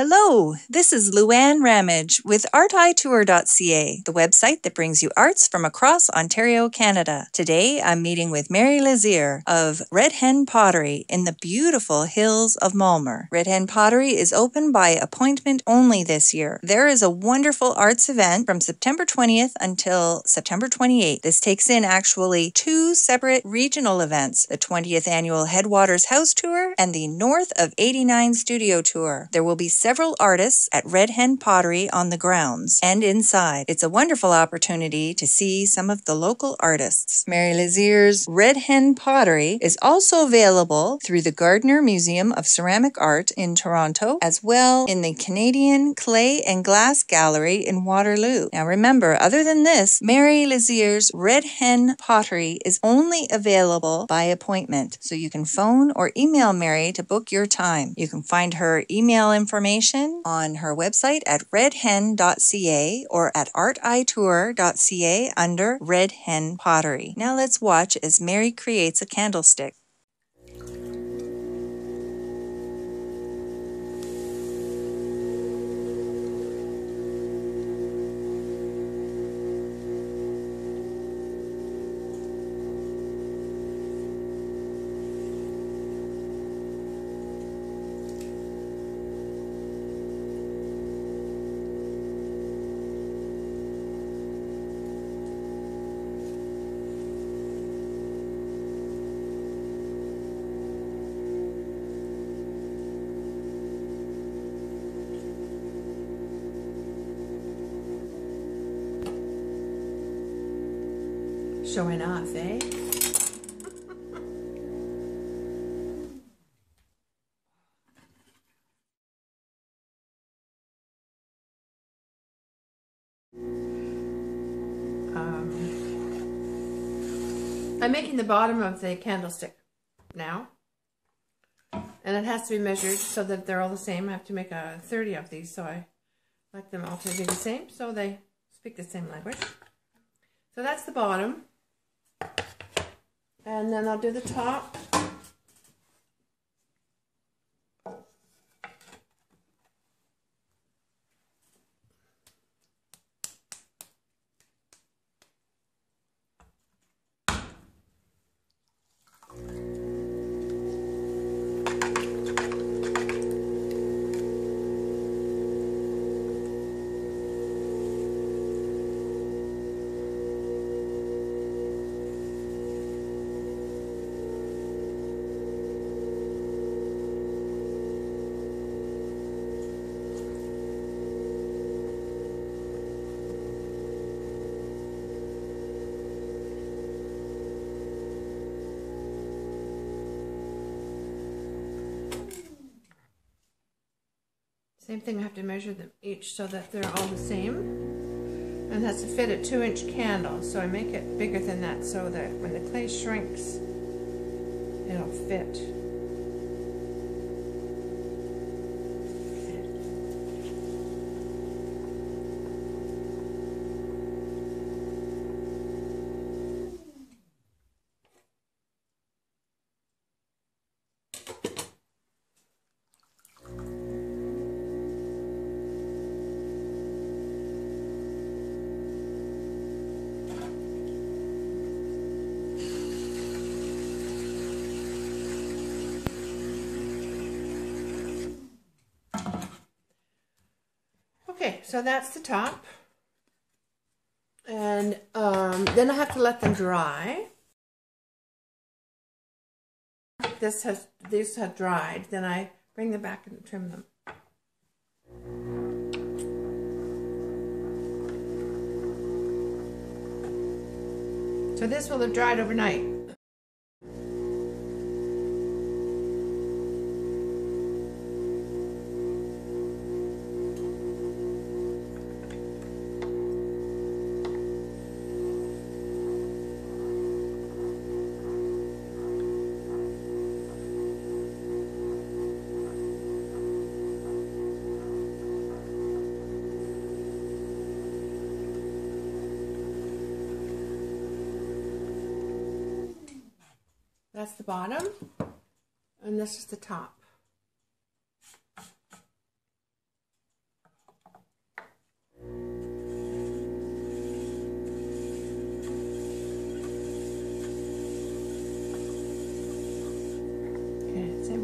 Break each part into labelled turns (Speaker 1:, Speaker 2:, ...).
Speaker 1: Hello, this is Luann Ramage with artitour.ca, the website that brings you arts from across Ontario, Canada. Today, I'm meeting with Mary Lazier of Red Hen Pottery in the beautiful hills of Malmer. Red Hen Pottery is open by appointment only this year. There is a wonderful arts event from September 20th until September 28th. This takes in actually two separate regional events, the 20th Annual Headwaters House Tour and the North of 89 Studio Tour. There will be several artists at Red Hen Pottery on the grounds and inside. It's a wonderful opportunity to see some of the local artists. Mary Lazier's Red Hen Pottery is also available through the Gardner Museum of Ceramic Art in Toronto, as well in the Canadian Clay and Glass Gallery in Waterloo. Now remember, other than this, Mary Lazier's Red Hen Pottery is only available by appointment, so you can phone or email Mary to book your time. You can find her email information on her website at redhen.ca or at artitour.ca under Red Hen Pottery. Now let's watch as Mary creates a candlestick.
Speaker 2: Showing off, eh? I'm making the bottom of the candlestick now, and it has to be measured so that they're all the same. I have to make 30 of these, so I like them all to be the same, so they speak the same language. So that's the bottom. And then I'll do the top. Same thing, I have to measure them each so that they're all the same. And it has to fit a 2-inch candle, so I make it bigger than that so that when the clay shrinks, it'll fit. Okay, so that's the top, and then I have to let them dry. These have dried, then I bring them back and trim them. So this will have dried overnight. That's the bottom, and this is the top.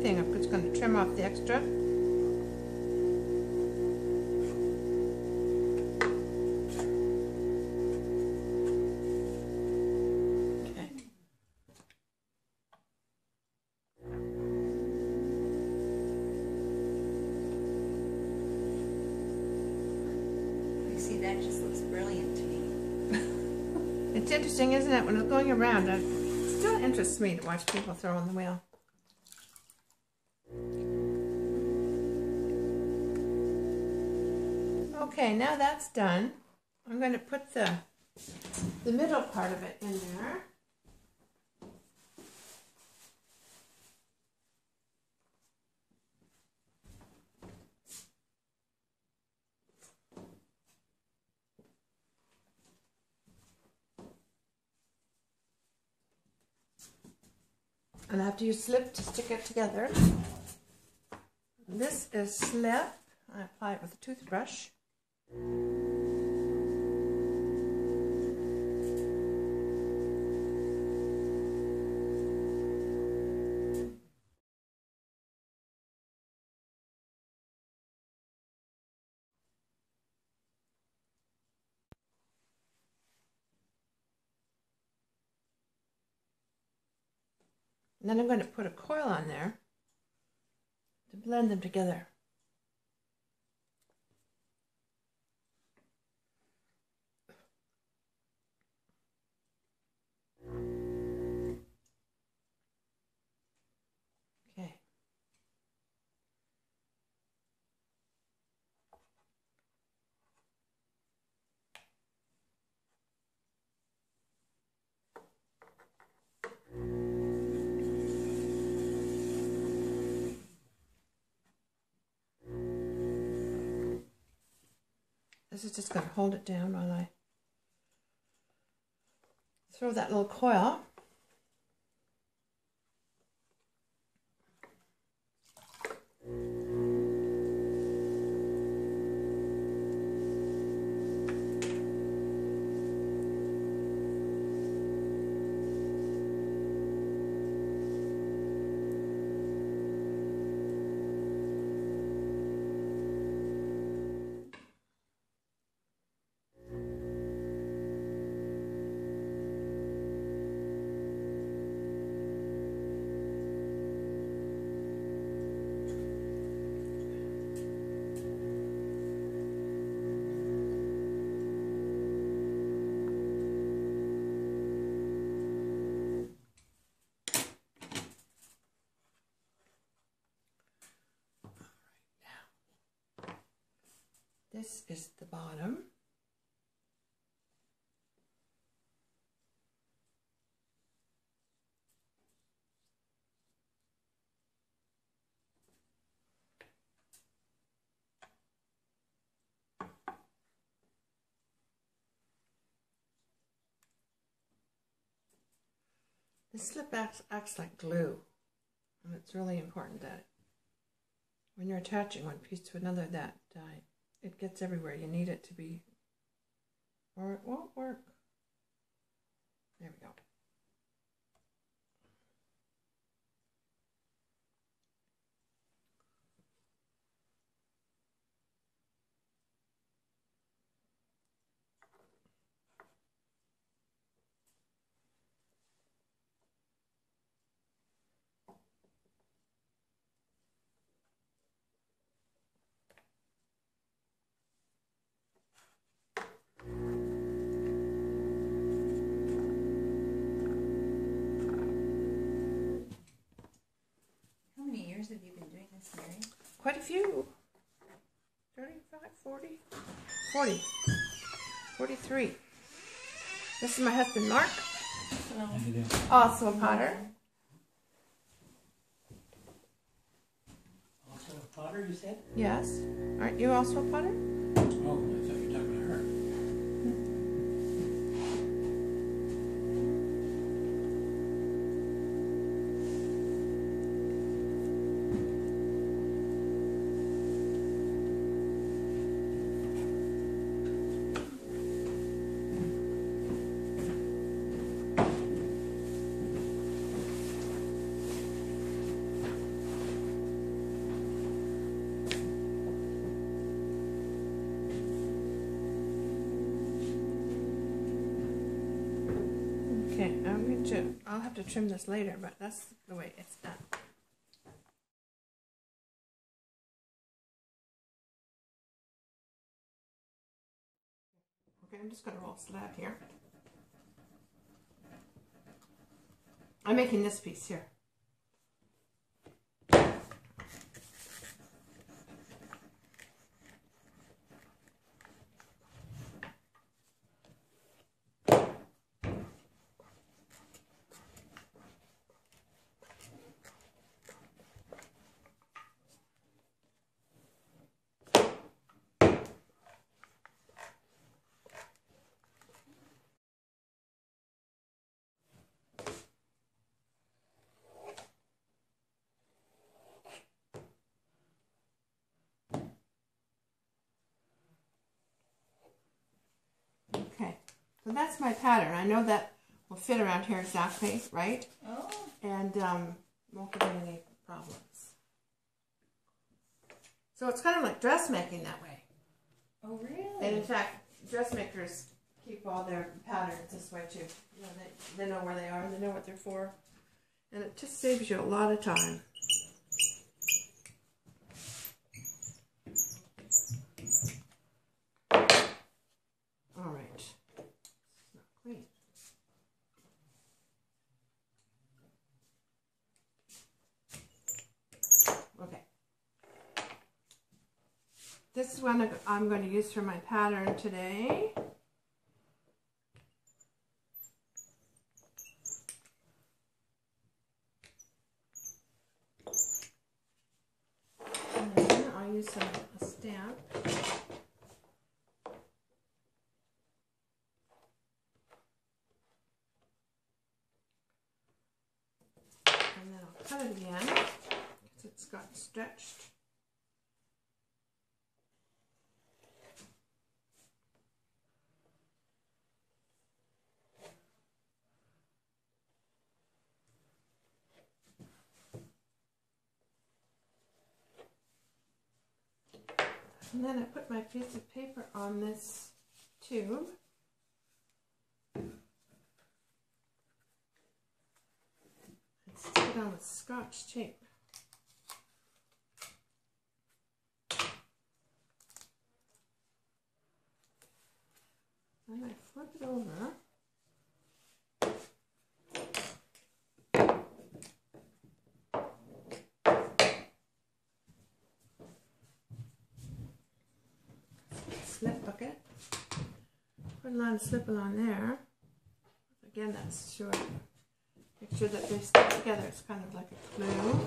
Speaker 2: same thing. I'm just going to trim off the extra. Okay.
Speaker 1: You see, that just looks brilliant to me.
Speaker 2: It's interesting, isn't it? When it's going around, it still interests me to watch people throw on the wheel. Okay, now that's done. I'm going to put the middle part of it in there. And I have to use slip to stick it together. This is slip. I apply it with a toothbrush. And then I'm going to put a coil on there to blend them together. Okay. This is just going to hold it down while I throw that little coil. This is the bottom. The slip acts like glue, and it's really important that when you're attaching one piece to another that it gets everywhere. You need it to be, or it won't work. There we go.
Speaker 1: Have you been doing this, Mary?
Speaker 2: Quite a few. 35, 40, 40, 43. This is my husband, Mark. Also a potter.
Speaker 3: Also a potter, you said?
Speaker 2: Yes. Aren't you also a potter?
Speaker 3: Oh, I thought you were talking about her.
Speaker 2: I'll have to trim this later, but that's the way it's done. Okay, I'm just going to roll slab here. I'm making this piece here. Okay, so that's my pattern. I know that will fit around here exactly, right?
Speaker 1: Oh.
Speaker 2: And won't give me any problems. So it's kind of like dressmaking that way.
Speaker 1: Oh, really?
Speaker 2: And in fact, dressmakers keep all their patterns this way too. You know, they know where they are, they know what they're for. And it just saves you a lot of time. All right. It's not clean. Okay. This is one I'm going to use for my pattern today. And then I'll use a stamp. And then I'll cut it again because it's got stretched. And then I put my piece of paper on this tube. And stick it on with Scotch tape. Then I flip it over. Slip bucket. Put a line of slip along there. Again, that's sure. Make sure that they stick together. It's kind of like a glue.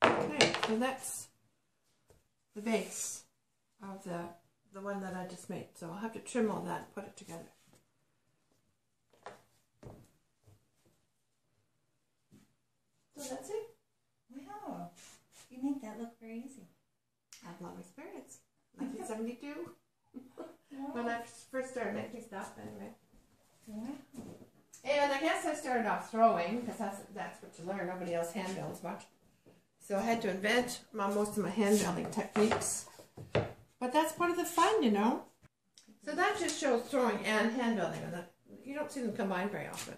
Speaker 2: Okay, so that's the base of the one that I just made. So I'll have to trim all that and put it together. So that's it.
Speaker 1: Wow. You make that look very easy.
Speaker 2: I have a lot of experience. 1972. When I first started making stuff, anyway.
Speaker 1: Wow.
Speaker 2: And I guess I started off throwing, because that's what you learn. Nobody else hand builds much. So I had to invent most of my hand building techniques. But that's part of the fun, you know. So that just shows throwing and hand building. You don't see them combined very often.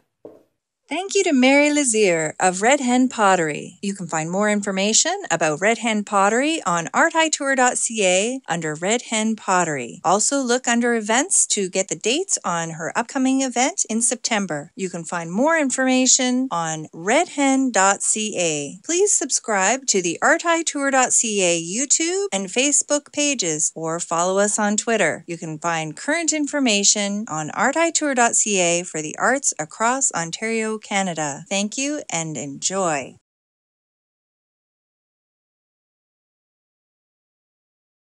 Speaker 1: Thank you to Mary Lazier of Red Hen Pottery. You can find more information about Red Hen Pottery on artitour.ca under Red Hen Pottery. Also look under events to get the dates on her upcoming event in September. You can find more information on redhen.ca. Please subscribe to the artitour.ca YouTube and Facebook pages or follow us on Twitter. You can find current information on artitour.ca for the arts across Ontario, Canada. Thank you and enjoy.